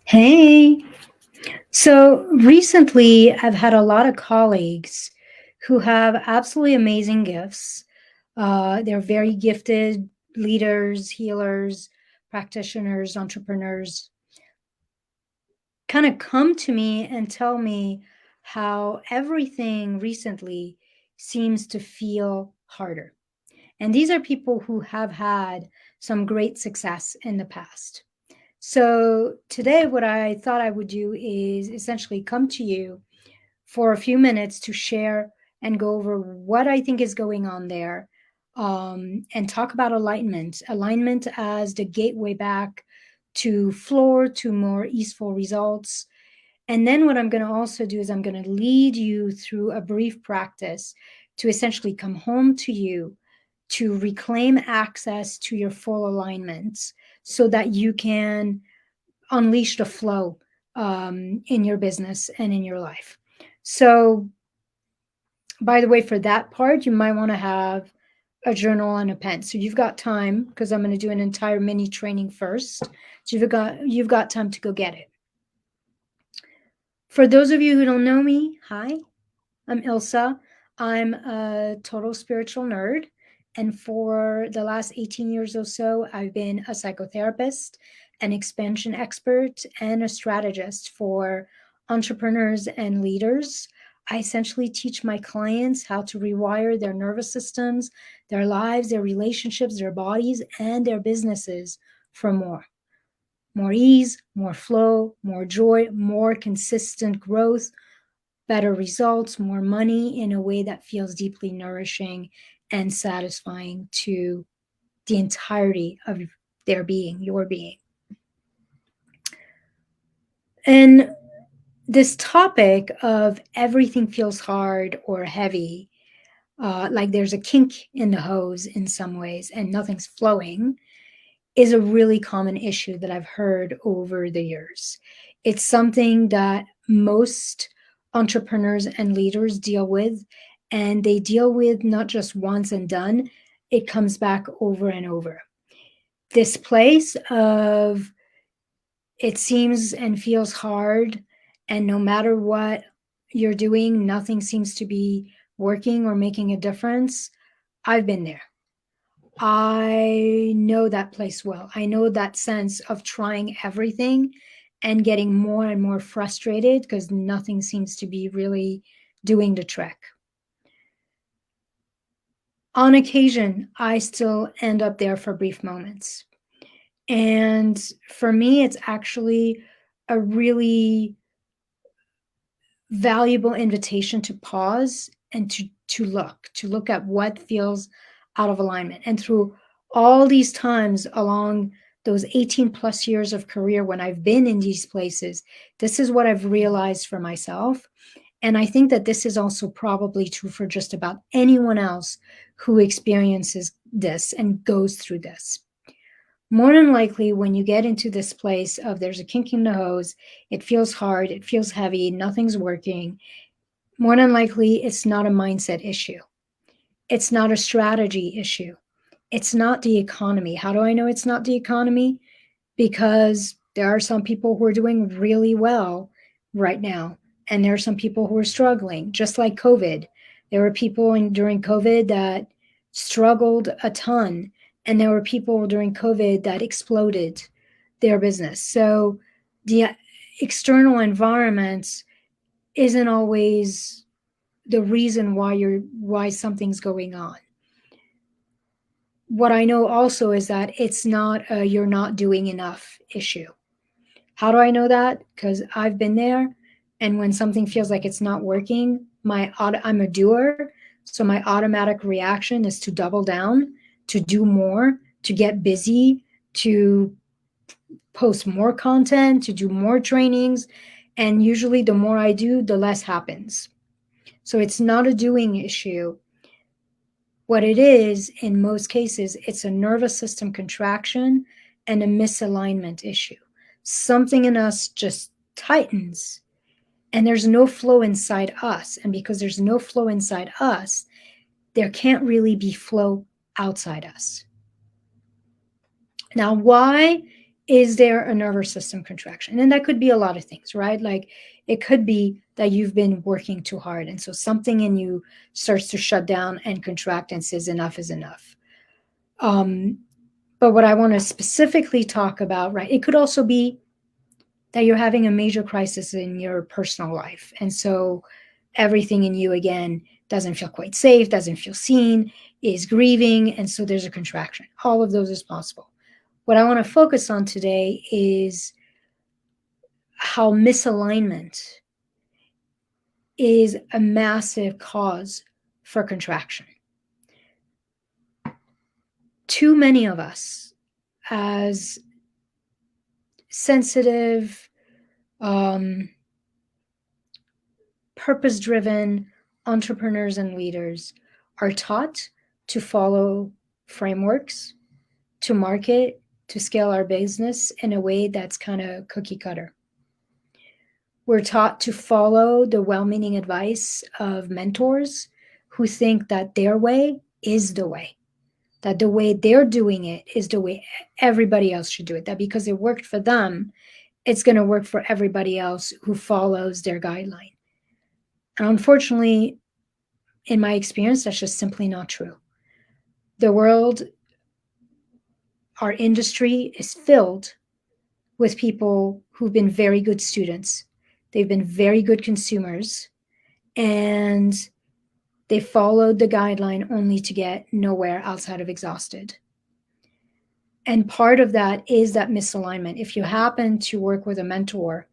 Hey, so recently I've had a lot of colleagues who have absolutely amazing gifts. They're very gifted leaders, healers, practitioners, entrepreneurs, kind of come to me and tell me how everything recently seems to feel harder. And these are people who have had some great success in the past. So today, what I thought I would do is essentially come to you for a few minutes to share and go over what I think is going on there, and talk about alignment as the gateway back to floor, to more easeful results. And then what I'm going to also do is I'm going to lead you through a brief practice to essentially come home to you to reclaim access to your full alignments so that you can unleash the flow in your business and in your life. So, by the way, for that part, you might want to have a journal and a pen. So you've got time because I'm going to do an entire mini training first. So you've got time to go get it. For those of you who don't know me, hi, I'm Ilsa. I'm a total spiritual nerd. And for the last 18 years or so, I've been a psychotherapist, an expansion expert, and a strategist for entrepreneurs and leaders. I essentially teach my clients how to rewire their nervous systems, their lives, their relationships, their bodies, and their businesses for more ease, more flow, more joy, more consistent growth, better results, more money in a way that feels deeply nourishing and satisfying to the entirety of their being, your being. And this topic of everything feels hard or heavy, like there's a kink in the hose in some ways and nothing's flowing, is a really common issue that I've heard over the years. It's something that most entrepreneurs and leaders deal with, and they deal with not just once and done, it comes back over and over. This place of it seems and feels hard, and no matter what you're doing, nothing seems to be working or making a difference. I've been there. I know that place well. I know that sense of trying everything and getting more and more frustrated because nothing seems to be really doing the trick. On occasion, I still end up there for brief moments. And for me, it's actually a really valuable invitation to pause and to look at what feels out of alignment. And through all these times along those 18 plus years of career when I've been in these places, this is what I've realized for myself. And I think that this is also probably true for just about anyone else who experiences this and goes through this. More than likely, when you get into this place of there's a kink in the hose, it feels hard, it feels heavy, nothing's working, more than likely, it's not a mindset issue. It's not a strategy issue. It's not the economy. How do I know it's not the economy? Because there are some people who are doing really well right now, and there are some people who are struggling, just like COVID. There were people during COVID that struggled a ton, and there were people during COVID that exploded their business. So the external environment isn't always the reason why something's going on. What I know also is that it's not a you're not doing enough issue. How do I know that? Because I've been there, and when something feels like it's not working, I'm a doer, so my automatic reaction is to double down, to do more, to get busy, to post more content, to do more trainings, and usually the more I do, the less happens. So it's not a doing issue. What it is, in most cases, it's a nervous system contraction and a misalignment issue. Something in us just tightens, and there's no flow inside us. And because there's no flow inside us, there can't really be flow outside us. Now, why is there a nervous system contraction? And that could be a lot of things, right? Like it could be that you've been working too hard. And so something in you starts to shut down and contract and says enough is enough. But what I want to specifically talk about, right, it could also be that you're having a major crisis in your personal life. And so everything in you, again, doesn't feel quite safe, doesn't feel seen, is grieving. And so there's a contraction. All of those is possible. What I want to focus on today is how misalignment is a massive cause for contraction. Too many of us, as sensitive, purpose-driven entrepreneurs and leaders, are taught to follow frameworks, to market, to scale our business in a way that's kind of cookie cutter. We're taught to follow the well-meaning advice of mentors who think that their way is the way, that the way they're doing it is the way everybody else should do it, that because it worked for them, it's going to work for everybody else who follows their guideline. And unfortunately, in my experience, that's just simply not true. The world, our industry is filled with people who've been very good students. They've been very good consumers, and they followed the guideline only to get nowhere outside of exhausted. And part of that is that misalignment. If you happen to work with a mentor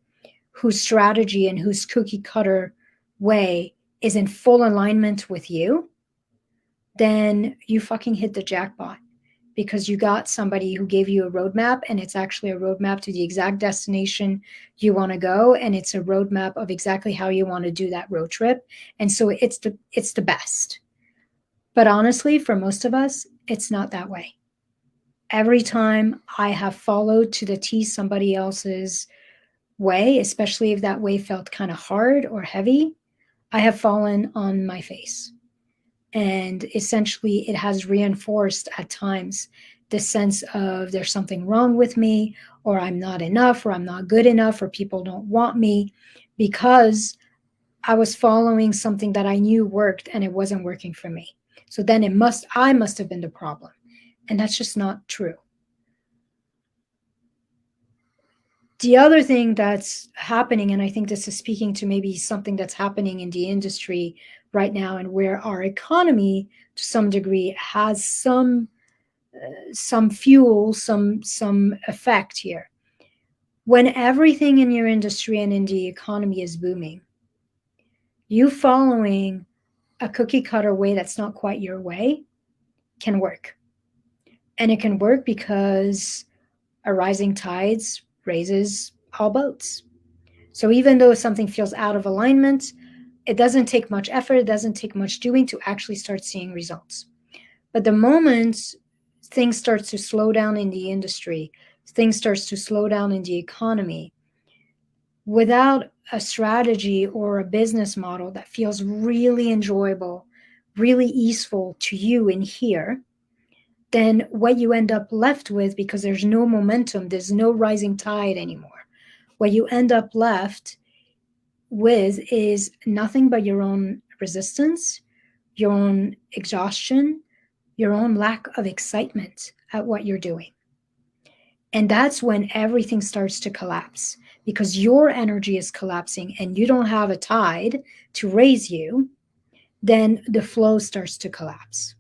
whose strategy and whose cookie cutter way is in full alignment with you, then you fucking hit the jackpot, because you got somebody who gave you a roadmap, and it's actually a roadmap to the exact destination you want to go. And it's a roadmap of exactly how you want to do that road trip. And so it's the best. But honestly, for most of us, it's not that way. Every time I have followed to the T somebody else's way, especially if that way felt kind of hard or heavy, I have fallen on my face. And essentially, it has reinforced at times the sense of there's something wrong with me, or I'm not enough, or I'm not good enough, or people don't want me, because I was following something that I knew worked and it wasn't working for me. So then I must have been the problem. And that's just not true. The other thing that's happening, and I think this is speaking to maybe something that's happening in the industry right now, and where our economy to some degree has some fuel, some effect here. When everything in your industry and in the economy is booming, you following a cookie cutter way that's not quite your way can work. And it can work because a rising tides raises all boats. So even though something feels out of alignment, it doesn't take much effort, it doesn't take much doing to actually start seeing results. But the moment things start to slow down in the industry, things starts to slow down in the economy, without a strategy or a business model that feels really enjoyable, really easeful to you in here, then what you end up left with, because there's no momentum, there's no rising tide anymore, what you end up left with is nothing but your own resistance, your own exhaustion, your own lack of excitement at what you're doing. And that's when everything starts to collapse, because your energy is collapsing and you don't have a tide to raise you. Then the flow starts to collapse.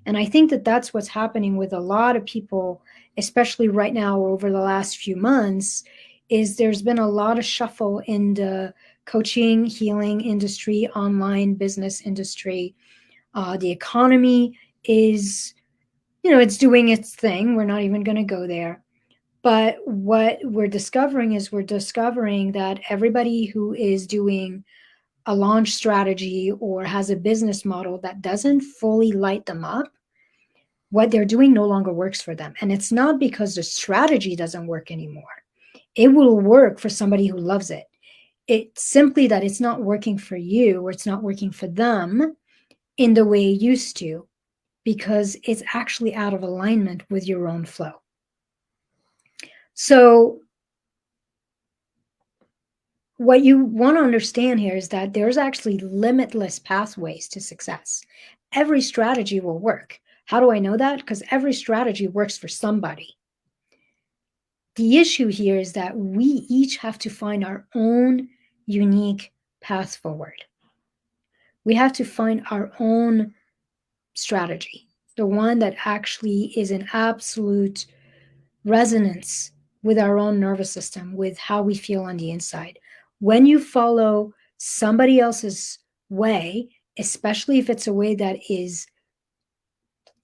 And I think that that's what's happening with a lot of people, especially right now over the last few months, is there's been a lot of shuffle in the coaching, healing industry, online business industry. The economy is, it's doing its thing. We're not even going to go there. But what we're discovering is that everybody who is doing a launch strategy or has a business model that doesn't fully light them up, what they're doing no longer works for them. And it's not because the strategy doesn't work anymore. It will work for somebody who loves it. It's simply that it's not working for you, or it's not working for them in the way it used to, because it's actually out of alignment with your own flow. So what you want to understand here is that there's actually limitless pathways to success. Every strategy will work. How do I know that? Because every strategy works for somebody. The issue here is that we each have to find our own unique path forward. We have to find our own strategy, the one that actually is in absolute resonance with our own nervous system, with how we feel on the inside. When you follow somebody else's way, especially if it's a way that is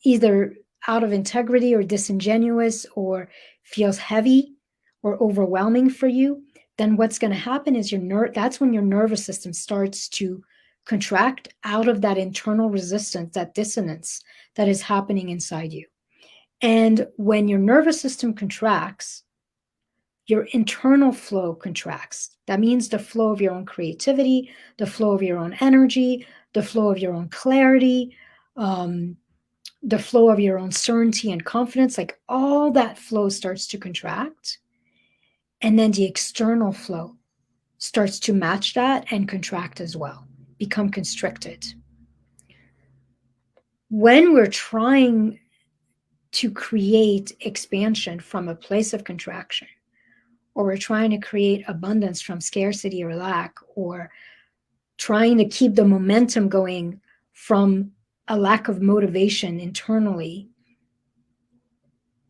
either out of integrity or disingenuous or feels heavy or overwhelming for you, then what's going to happen is that's when your nervous system starts to contract out of that internal resistance, that dissonance that is happening inside you. And when your nervous system contracts, your internal flow contracts. That means the flow of your own creativity, the flow of your own energy, the flow of your own clarity, the flow of your own certainty and confidence. Like all that flow starts to contract. And then the external flow starts to match that and contract as well, become constricted. When we're trying to create expansion from a place of contraction, or we're trying to create abundance from scarcity or lack, or trying to keep the momentum going from a lack of motivation internally,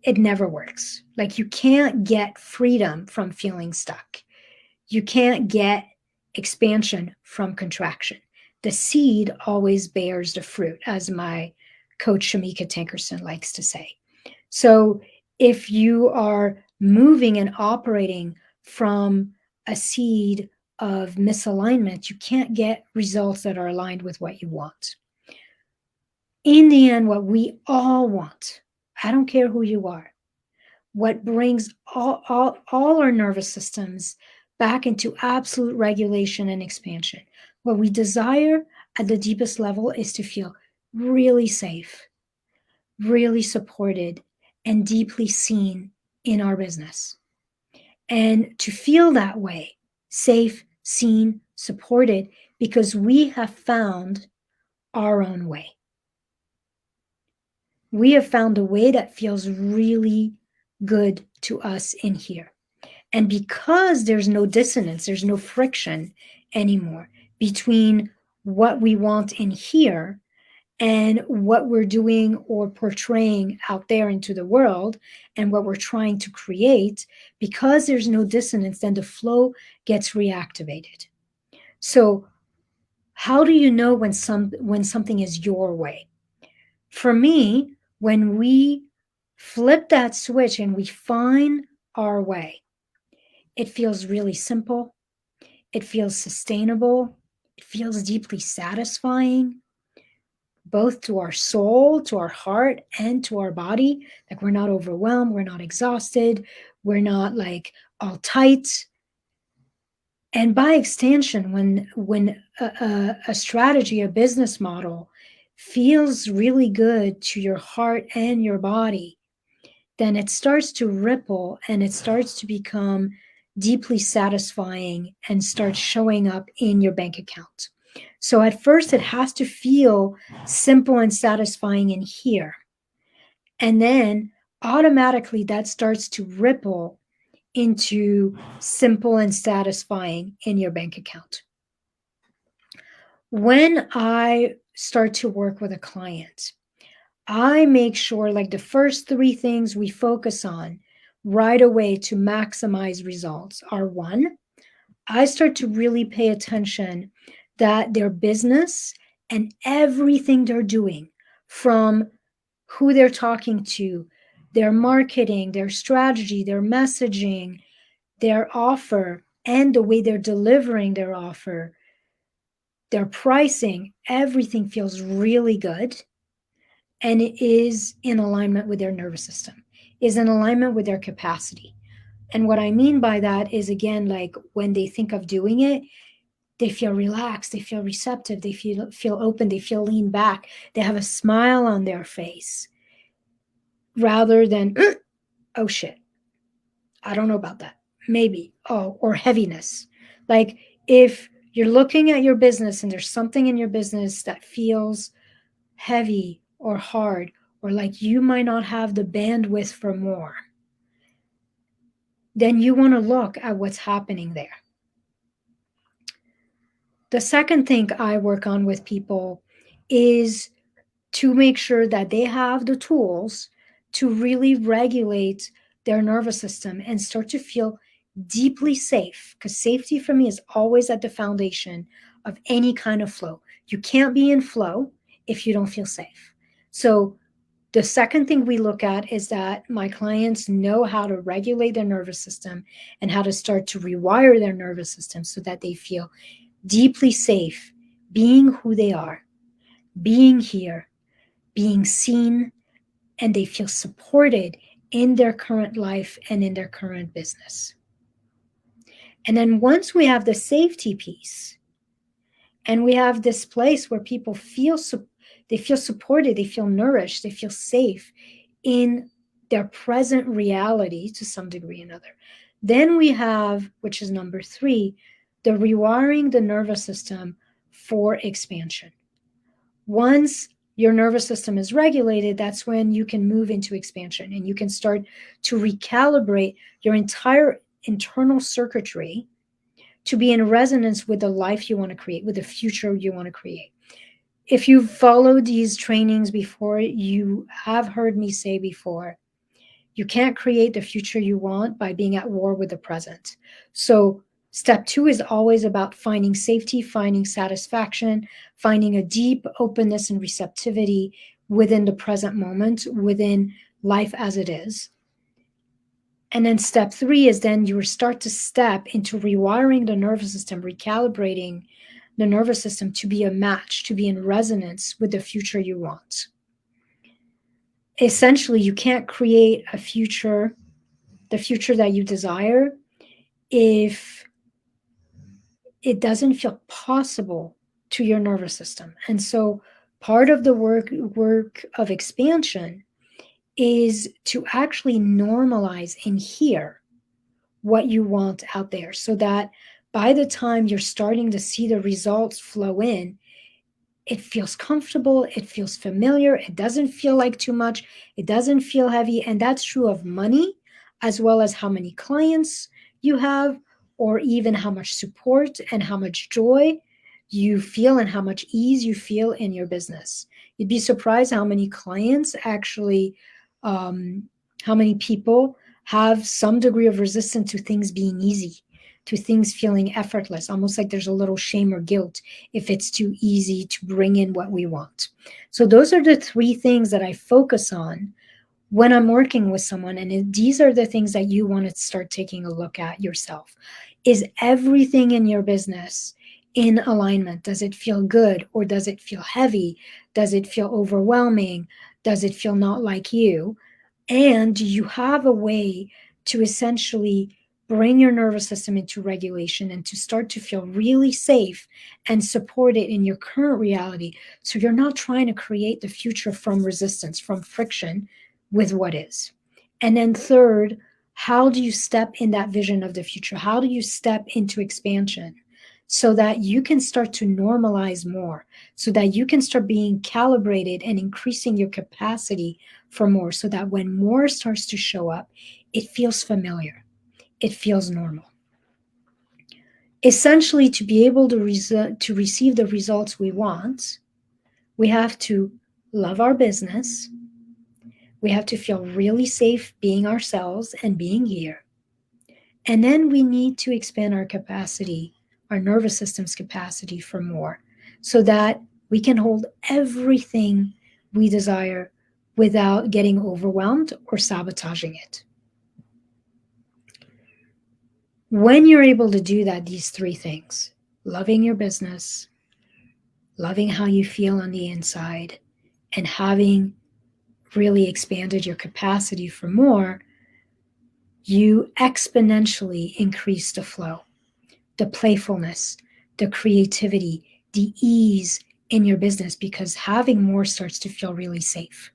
it never works. Like you can't get freedom from feeling stuck. You can't get expansion from contraction. The seed always bears the fruit, as my coach Shamika Tankerson likes to say. So if you are moving and operating from a seed of misalignment, you can't get results that are aligned with what you want. In the end, what we all want, I don't care who you are, what brings all our nervous systems back into absolute regulation and expansion. What we desire at the deepest level is to feel really safe, really supported, and deeply seen in our business. And to feel that way, safe, seen, supported, because we have found our own way. We have found a way that feels really good to us in here. And because there's no dissonance, there's no friction anymore between what we want in here and what we're doing or portraying out there into the world and what we're trying to create, because there's no dissonance, then the flow gets reactivated. So how do you know when something is your way? For me, when we flip that switch and we find our way, it feels really simple. It feels sustainable. It feels deeply satisfying, both to our soul, to our heart, and to our body. Like we're not overwhelmed, we're not exhausted, we're not like all tight. And by extension, when a strategy, a business model feels really good to your heart and your body, then it starts to ripple and it starts to become deeply satisfying and starts showing up in your bank account. So at first, it has to feel simple and satisfying in here. And then automatically that starts to ripple into simple and satisfying in your bank account. When I start to work with a client, I make sure like the first three things we focus on right away to maximize results are: one, I start to really pay attention that their business and everything they're doing, from who they're talking to, their marketing, their strategy, their messaging, their offer, and the way they're delivering their offer, their pricing, everything feels really good. And it is in alignment with their nervous system, is in alignment with their capacity. And what I mean by that is, again, like when they think of doing it, they feel relaxed, they feel receptive, they feel open, they feel lean back, they have a smile on their face rather than, oh shit, I don't know about that. Maybe. Oh, or heaviness. Like if you're looking at your business and there's something in your business that feels heavy or hard, or like you might not have the bandwidth for more, then you want to look at what's happening there. The second thing I work on with people is to make sure that they have the tools to really regulate their nervous system and start to feel deeply safe. Because safety for me is always at the foundation of any kind of flow. You can't be in flow if you don't feel safe. So the second thing we look at is that my clients know how to regulate their nervous system and how to start to rewire their nervous system so that they feel deeply safe being who they are, being here, being seen, and they feel supported in their current life and in their current business. And then once we have the safety piece and we have this place where people feel they feel supported, they feel nourished, they feel safe in their present reality to some degree or another, then we have, which is number 3, the rewiring the nervous system for expansion. Once your nervous system is regulated, that's when you can move into expansion and you can start to recalibrate your entire internal circuitry to be in resonance with the life you want to create, with the future you want to create. If you've followed these trainings before, you have heard me say before, you can't create the future you want by being at war with the present. So step 2 is always about finding safety, finding satisfaction, finding a deep openness and receptivity within the present moment, within life as it is. And then step 3 is then you start to step into rewiring the nervous system, recalibrating the nervous system to be a match, to be in resonance with the future you want. Essentially, you can't create a future, the future that you desire, if it doesn't feel possible to your nervous system. And so part of the work of expansion is to actually normalize and hear what you want out there so that by the time you're starting to see the results flow in, it feels comfortable, it feels familiar, it doesn't feel like too much, it doesn't feel heavy. And that's true of money, as well as how many clients you have, or even how much support and how much joy you feel and how much ease you feel in your business. You'd be surprised how many clients actually, how many people have some degree of resistance to things being easy, to things feeling effortless, almost like there's a little shame or guilt if it's too easy to bring in what we want. So those are the 3 things that I focus on when I'm working with someone. And these are the things that you want to start taking a look at yourself. Is everything in your business in alignment? Does it feel good, or does it feel heavy? Does it feel overwhelming? Does it feel not like you? And do you have a way to essentially bring your nervous system into regulation and to start to feel really safe and supported in your current reality, so you're not trying to create the future from resistance, from friction with what is? And then third, how do you step in that vision of the future? How do you step into expansion so that you can start to normalize more, so that you can start being calibrated and increasing your capacity for more, so that when more starts to show up, it feels familiar, it feels normal. Essentially, to be able to receive the results we want, we have to love our business. We have to feel really safe being ourselves and being here. And then we need to expand our capacity, our nervous system's capacity for more, so that we can hold everything we desire without getting overwhelmed or sabotaging it. When you're able to do that, these 3 things, loving your business, loving how you feel on the inside, and having really expanded your capacity for more, you exponentially increase the flow, the playfulness, the creativity, the ease in your business, because having more starts to feel really safe.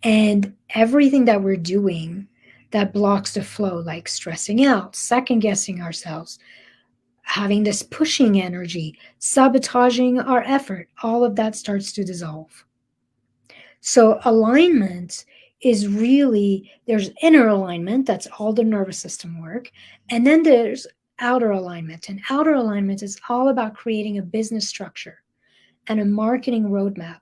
And everything that we're doing that blocks the flow, like stressing out, second guessing ourselves, having this pushing energy, sabotaging our effort, all of that starts to dissolve. So alignment is really, there's inner alignment, that's all the nervous system work, and then there's outer alignment. And outer alignment is all about creating a business structure and a marketing roadmap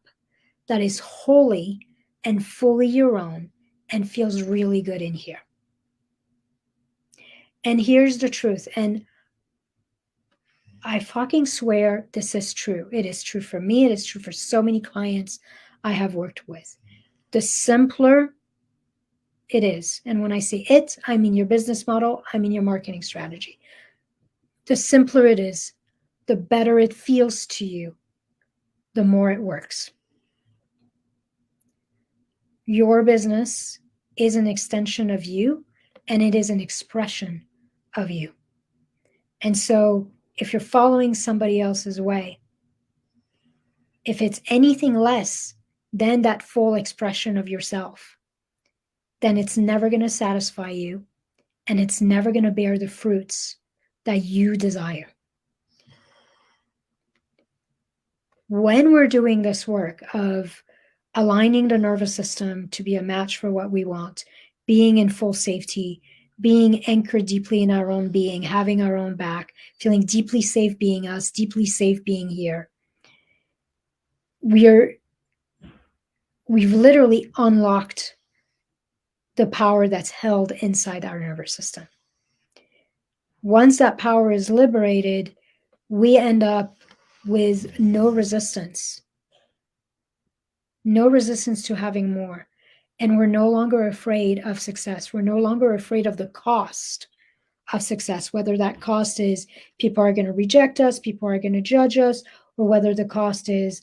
that is wholly and fully your own and feels really good in here. And here's the truth, and I fucking swear this is true. It is true for me. It is true for so many clients I have worked with. The simpler it is, and when I say it, I mean your business model, I mean your marketing strategy. The simpler it is, the better it feels to you, the more it works. Your business is an extension of you, and it is an expression of you. And so if you're following somebody else's way, if it's anything less than that full expression of yourself, then it's never going to satisfy you, and it's never going to bear the fruits that you desire. When we're doing this work of aligning the nervous system to be a match for what we want, being in full safety, being anchored deeply in our own being, having our own back, feeling deeply safe being us, deeply safe being here, we've literally unlocked the power that's held inside our nervous system. Once that power is liberated, we end up with no resistance to having more. And we're no longer afraid of success. We're no longer afraid of the cost of success, whether that cost is people are going to reject us, people are going to judge us, or whether the cost is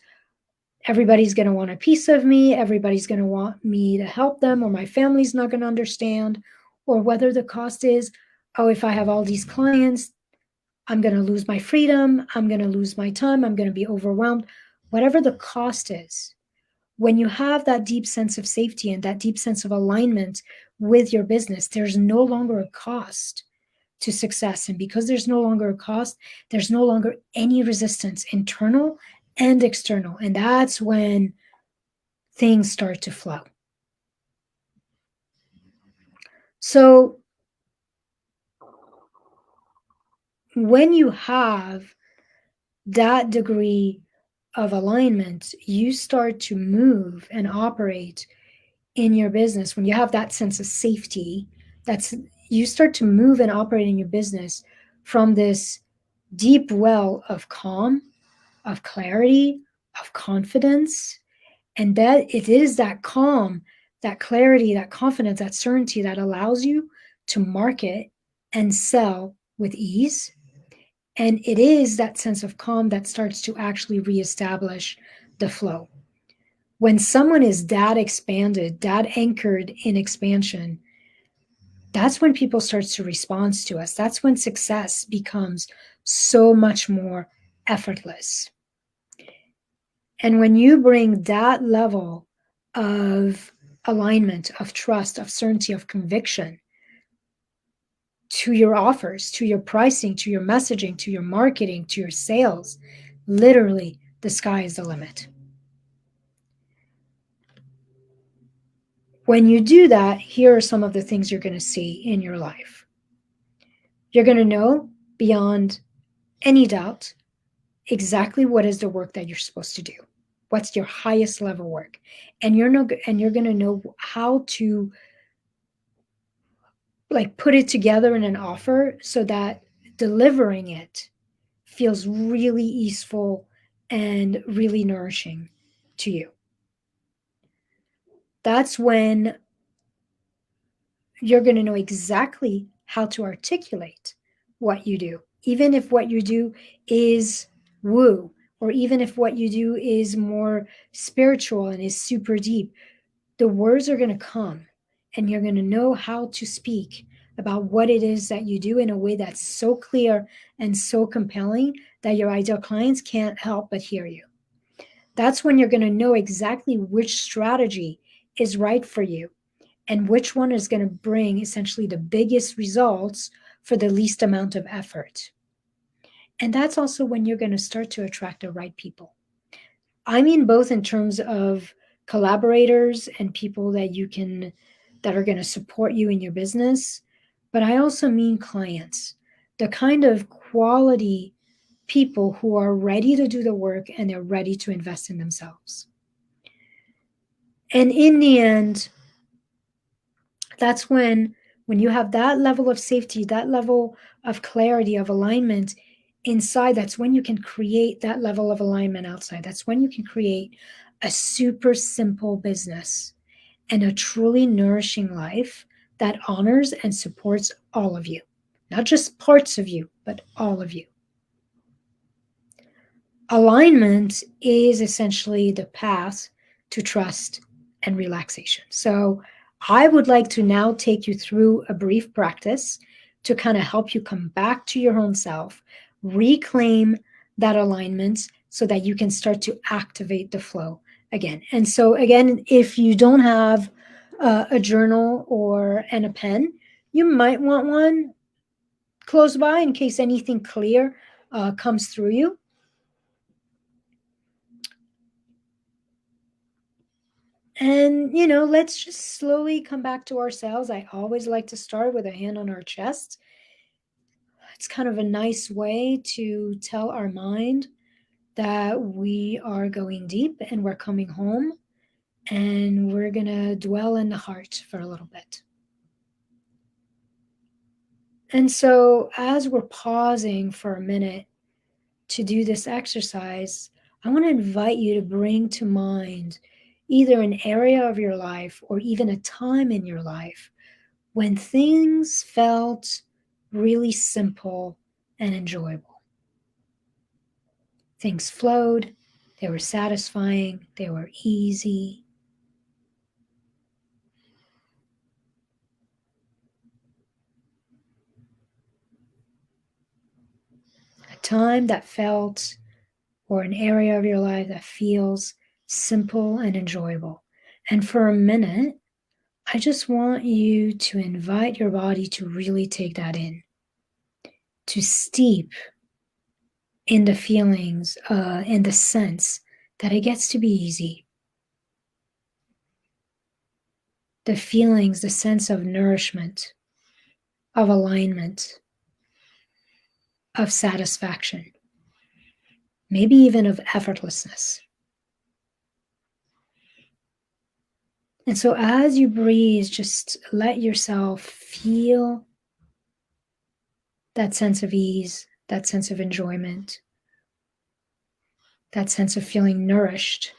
everybody's going to want a piece of me, everybody's going to want me to help them, or my family's not going to understand, or whether the cost is, oh, if I have all these clients, I'm going to lose my freedom, I'm going to lose my time, I'm going to be overwhelmed. Whatever the cost is, when you have that deep sense of safety and that deep sense of alignment with your business, there's no longer a cost to success. And because there's no longer a cost, there's no longer any resistance, internal and external. And that's when things start to flow. So when you have that degree of alignment, you start to move and operate in your business. When you have that sense of safety, you start to move and operate in your business from this deep well of calm, of clarity, of confidence. And that it is that calm, that clarity, that confidence, that certainty that allows you to market and sell with ease. And it is that sense of calm that starts to actually reestablish the flow. When someone is that expanded, that anchored in expansion, that's when people start to respond to us. That's when success becomes so much more effortless. And when you bring that level of alignment, of trust, of certainty, of conviction to your offers, to your pricing, to your messaging, to your marketing, to your sales, literally the sky is the limit. When you do that, here are some of the things you're going to see in your life. You're going to know beyond any doubt exactly what is the work that you're supposed to do. What's your highest level work? And you're going to know how to put it together in an offer so that delivering it feels really easeful and really nourishing to you. That's when you're going to know exactly how to articulate what you do, even if what you do is woo, or even if what you do is more spiritual and is super deep. The words are going to come, and you're going to know how to speak about what it is that you do in a way that's so clear and so compelling that your ideal clients can't help but hear you. That's when you're going to know exactly which strategy is right for you. and which one is going to bring essentially the biggest results for the least amount of effort. And that's also when you're going to start to attract the right people. I mean, both in terms of collaborators and people that are going to support you in your business, but I also mean clients, the kind of quality people who are ready to do the work and they're ready to invest in themselves. And in the end, that's when you have that level of safety, that level of clarity, of alignment inside, that's when you can create that level of alignment outside. That's when you can create a super simple business and a truly nourishing life that honors and supports all of you, not just parts of you, but all of you. Alignment is essentially the path to trust and relaxation. So I would like to now take you through a brief practice to kind of help you come back to your own self, reclaim that alignment so that you can start to activate the flow again. And so again, if you don't have a journal and a pen, you might want one close by in case anything clear comes through you. And, let's just slowly come back to ourselves. I always like to start with a hand on our chest. It's kind of a nice way to tell our mind that we are going deep and we're coming home, and we're going to dwell in the heart for a little bit. And so, as we're pausing for a minute to do this exercise, I want to invite you to bring to mind either an area of your life or even a time in your life when things felt really simple and enjoyable. Things flowed, they were satisfying, they were easy. A time that felt, or an area of your life that feels simple and enjoyable. And for a minute, I just want you to invite your body to really take that in, to steep in the feelings, in the sense that it gets to be easy. The feelings, the sense of nourishment, of alignment, of satisfaction, maybe even of effortlessness. And so as you breathe, just let yourself feel that sense of ease, that sense of enjoyment, that sense of feeling nourished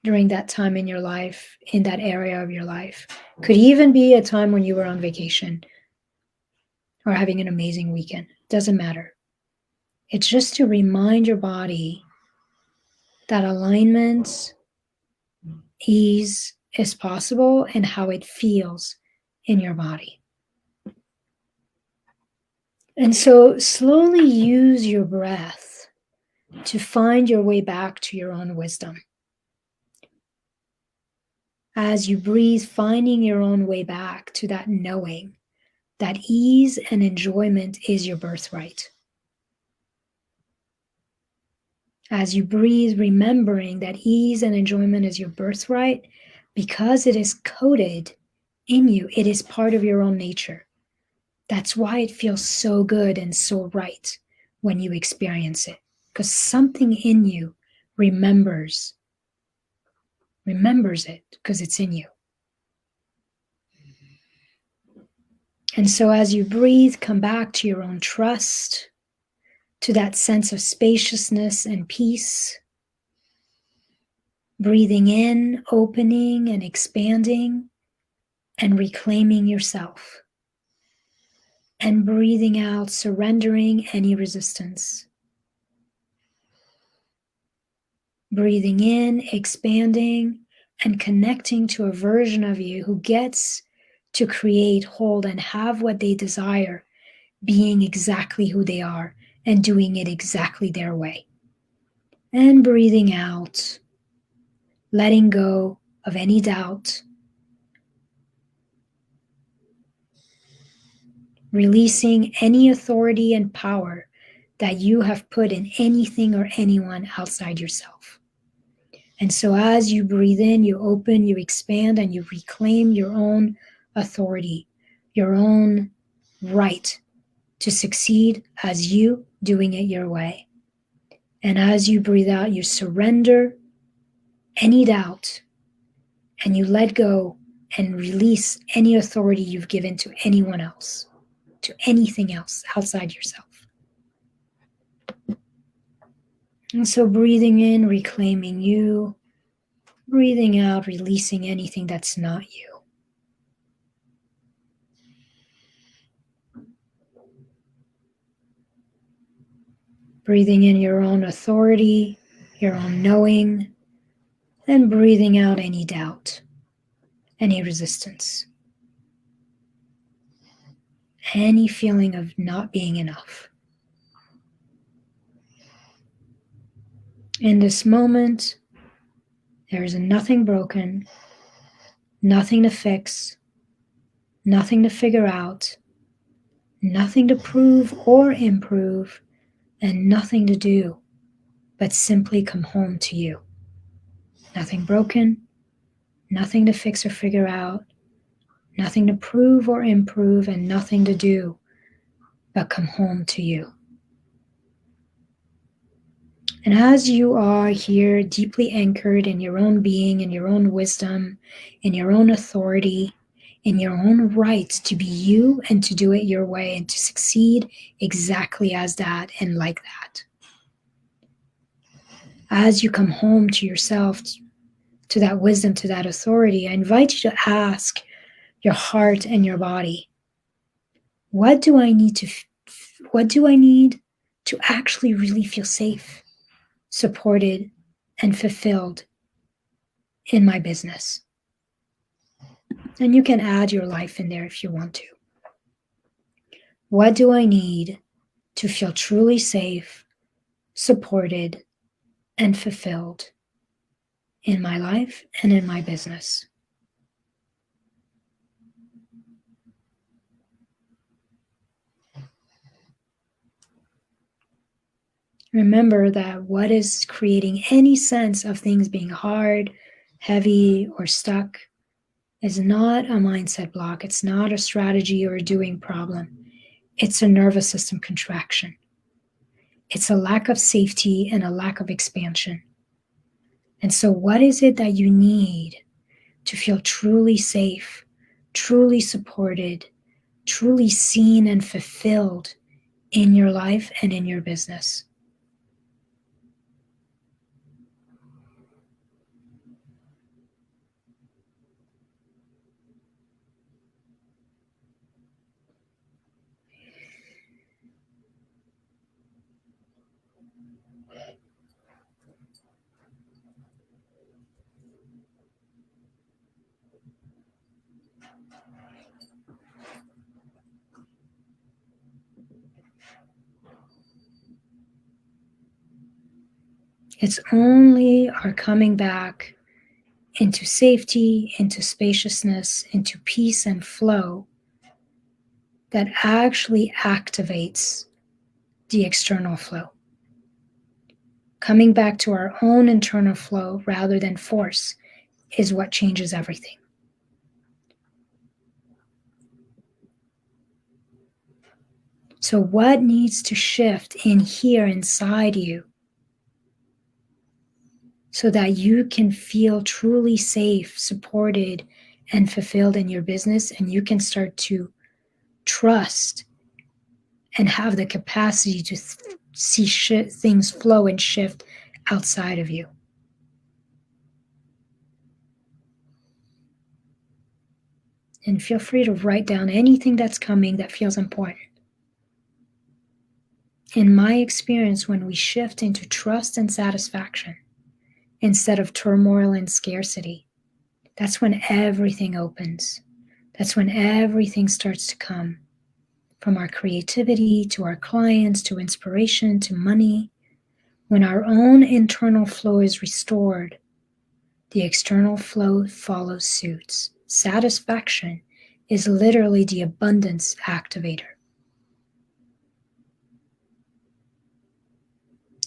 during that time in your life, in that area of your life. Could even be a time when you were on vacation or having an amazing weekend. Doesn't matter. It's just to remind your body that alignment, ease is possible and how it feels in your body. And so slowly use your breath to find your way back to your own wisdom. As you breathe, finding your own way back to that knowing that ease and enjoyment is your birthright. As you breathe, remembering that ease and enjoyment is your birthright because it is coded in you. It is part of your own nature. That's why it feels so good and so right when you experience it, because something in you remembers it because it's in you. And so as you breathe, come back to your own trust, to that sense of spaciousness and peace. Breathing in, opening and expanding, and reclaiming yourself. And breathing out, surrendering any resistance. Breathing in, expanding, and connecting to a version of you who gets to create, hold, and have what they desire, being exactly who they are and doing it exactly their way. And breathing out, letting go of any doubt, releasing any authority and power that you have put in anything or anyone outside yourself. And so as you breathe in, you open, you expand, and you reclaim your own authority, your own right to succeed as you, doing it your way. And as you breathe out, you surrender any doubt and you let go and release any authority you've given to anyone else, to anything else outside yourself. And so breathing in, reclaiming you, breathing out, releasing anything that's not you. Breathing in your own authority, your own knowing, and breathing out any doubt, any resistance, any feeling of not being enough. In this moment, there is nothing broken, nothing to fix, nothing to figure out, nothing to prove or improve, and nothing to do but simply come home to you. Nothing broken, nothing to fix or figure out, nothing to prove or improve, and nothing to do but come home to you. And as you are here deeply anchored in your own being, in your own wisdom, in your own authority, in your own right to be you and to do it your way and to succeed exactly as that and like that. As you come home to yourself, to that wisdom, to that authority, I invite you to ask your heart and your body, what do I need to actually really feel safe, supported, and fulfilled in my business? And you can add your life in there if you want to. What do I need to feel truly safe, supported, and fulfilled in my life and in my business? Remember that what is creating any sense of things being hard, heavy, or stuck is not a mindset block. It's not a strategy or a doing problem. It's a nervous system contraction. It's a lack of safety and a lack of expansion. And so what is it that you need to feel truly safe, truly supported, truly seen and fulfilled in your life and in your business? It's only our coming back into safety, into spaciousness, into peace and flow that actually activates the external flow. Coming back to our own internal flow rather than force is what changes everything. So what needs to shift in here inside you so that you can feel truly safe, supported, and fulfilled in your business, and you can start to trust and have the capacity to see things flow and shift outside of you? And feel free to write down anything that's coming that feels important. In my experience, when we shift into trust and satisfaction instead of turmoil and scarcity, that's when everything opens. That's when everything starts to come, from our creativity to our clients to inspiration to money. When our own internal flow is restored, the external flow follows suit. Satisfaction is literally the abundance activator.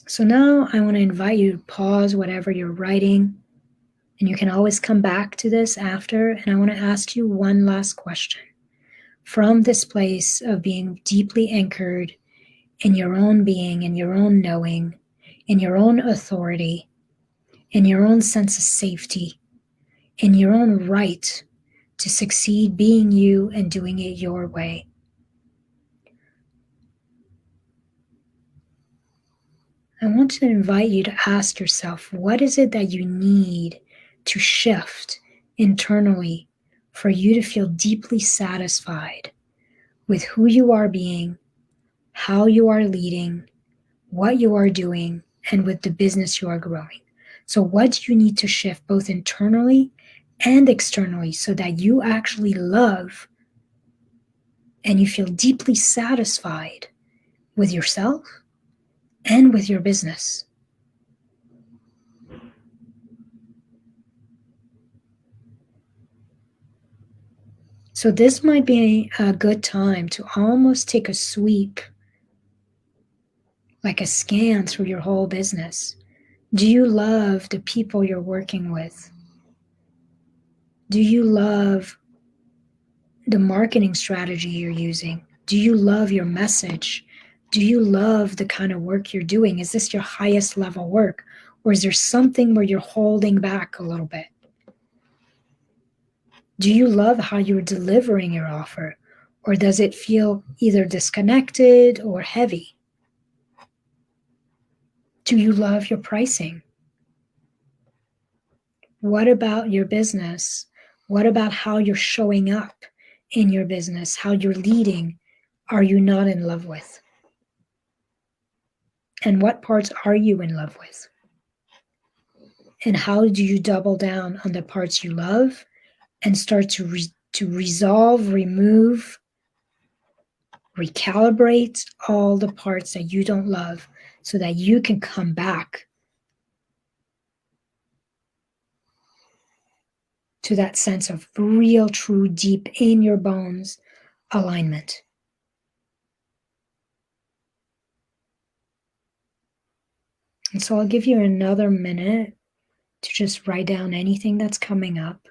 So now I want to invite you to pause whatever you're writing, and you can always come back to this after. And I want to ask you one last question from this place of being deeply anchored in your own being, in your own knowing, in your own authority, in your own sense of safety, in your own right to succeed being you and doing it your way. I want to invite you to ask yourself, what is it that you need to shift internally for you to feel deeply satisfied with who you are being, how you are leading, what you are doing, and with the business you are growing? So what do you need to shift both internally and externally so that you actually love and you feel deeply satisfied with yourself and with your business? So this might be a good time to almost take a sweep, like a scan through your whole business. Do you love the people you're working with? Do you love the marketing strategy you're using? Do you love your message? Do you love the kind of work you're doing? Is this your highest level work? Or is there something where you're holding back a little bit? Do you love how you're delivering your offer? Or does it feel either disconnected or heavy? Do you love your pricing? What about your business? What about how you're showing up in your business, how you're leading, are you not in love with? And what parts are you in love with? And how do you double down on the parts you love and start to resolve, remove, recalibrate all the parts that you don't love so that you can come back to that sense of real, true, deep in your bones alignment? And so I'll give you another minute to just write down anything that's coming up.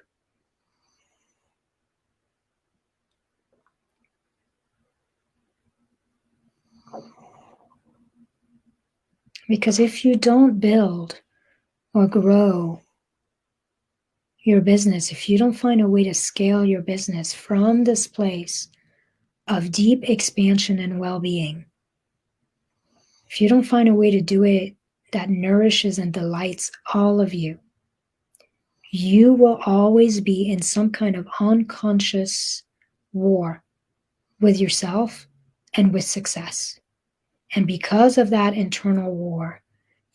Because if you don't build or grow your business, if you don't find a way to scale your business from this place of deep expansion and well-being, if you don't find a way to do it that nourishes and delights all of you, you will always be in some kind of unconscious war with yourself and with success. And because of that internal war,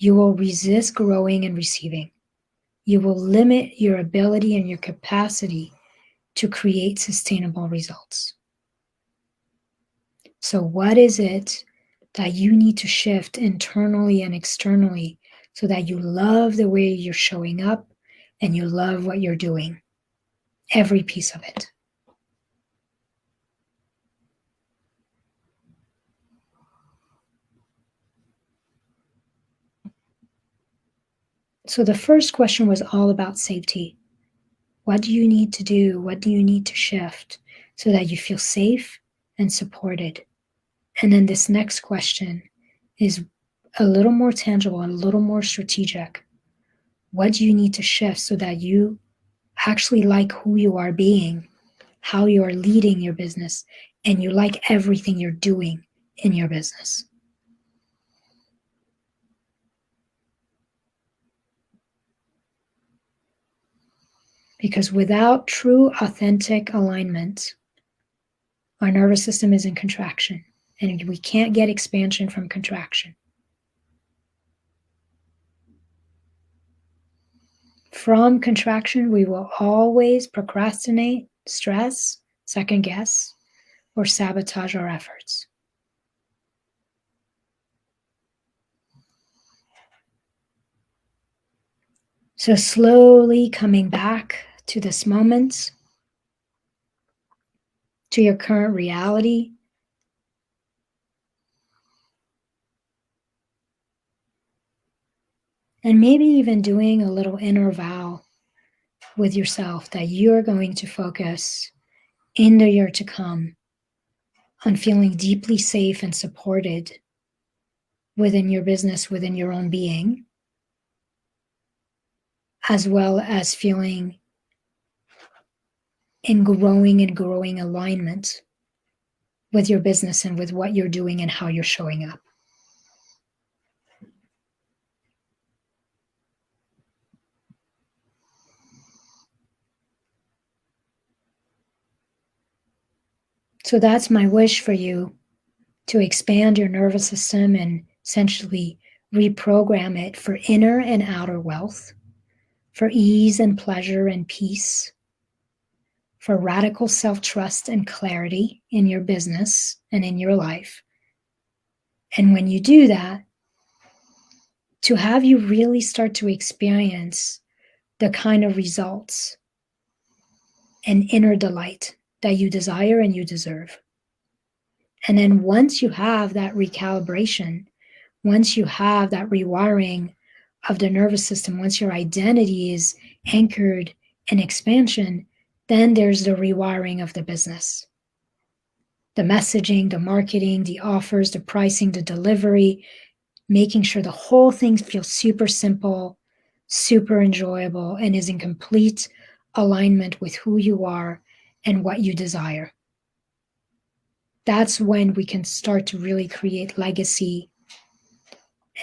you will resist growing and receiving. You will limit your ability and your capacity to create sustainable results. So what is it that you need to shift internally and externally so that you love the way you're showing up and you love what you're doing? Every piece of it. So the first question was all about safety. What do you need to do? What do you need to shift so that you feel safe and supported? And then this next question is a little more tangible and a little more strategic. What do you need to shift so that you actually like who you are being, how you are leading your business, and you like everything you're doing in your business? Because without true, authentic alignment, our nervous system is in contraction, and we can't get expansion from contraction. From contraction, we will always procrastinate, stress, second guess, or sabotage our efforts. So slowly coming back to this moment, to your current reality, And maybe even doing a little inner vow with yourself that you're going to focus in the year to come on feeling deeply safe and supported within your business, within your own being, as well as feeling in growing alignment with your business and with what you're doing and how you're showing up. So that's my wish for you, to expand your nervous system and essentially reprogram it for inner and outer wealth, for ease and pleasure and peace, for radical self-trust and clarity in your business and in your life. And when you do that, to have you really start to experience the kind of results and inner delight that you desire and you deserve. And then once you have that recalibration, once you have that rewiring of the nervous system, once your identity is anchored in expansion, then there's the rewiring of the business. The messaging, the marketing, the offers, the pricing, the delivery, making sure the whole thing feels super simple, super enjoyable, and is in complete alignment with who you are and what you desire. That's when we can start to really create legacy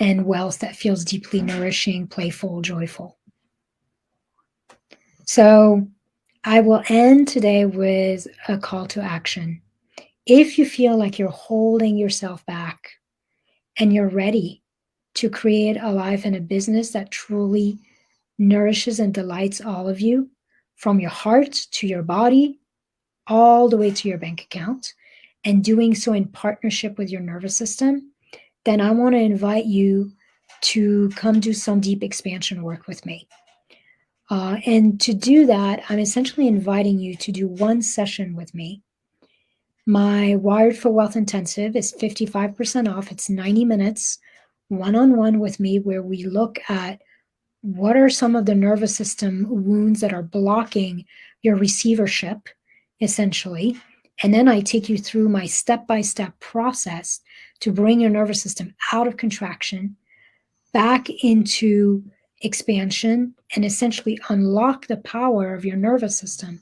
and wealth that feels deeply nourishing, playful, joyful. So I will end today with a call to action. If you feel like you're holding yourself back and you're ready to create a life and a business that truly nourishes and delights all of you, from your heart to your body, all the way to your bank account, and doing so in partnership with your nervous system, then I want to invite you to come do some deep expansion work with me. And to do that, I'm essentially inviting you to do one session with me. My Wired for Wealth Intensive is 55% off. It's 90 minutes, one-on-one with me, where we look at what are some of the nervous system wounds that are blocking your receivership, essentially. And then I take you through my step-by-step process to bring your nervous system out of contraction, back into expansion, and essentially unlock the power of your nervous system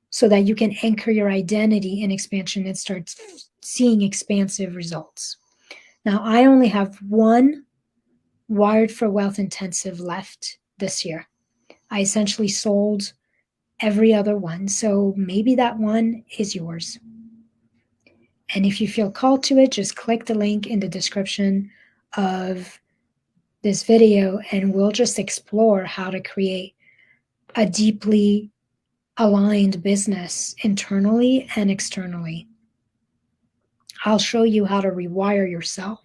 so that you can anchor your identity in expansion and start seeing expansive results. Now, I only have one Wired for Wealth Intensive left this year. I essentially sold every other one, so maybe that one is yours. And if you feel called to it, just click the link in the description of this video and we'll just explore how to create a deeply aligned business internally and externally. I'll show you how to rewire yourself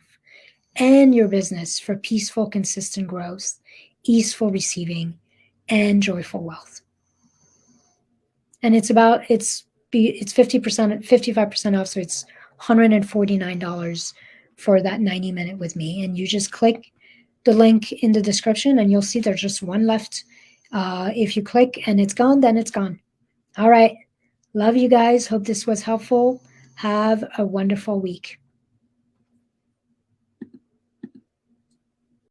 and your business for peaceful, consistent growth, easeful receiving, and joyful wealth. And it's 50%, 55% off, so it's $149 for that 90-minute with me. And you just click the link in the description and you'll see there's just one left. If you click and it's gone, then it's gone. All right. Love you guys. Hope this was helpful. Have a wonderful week.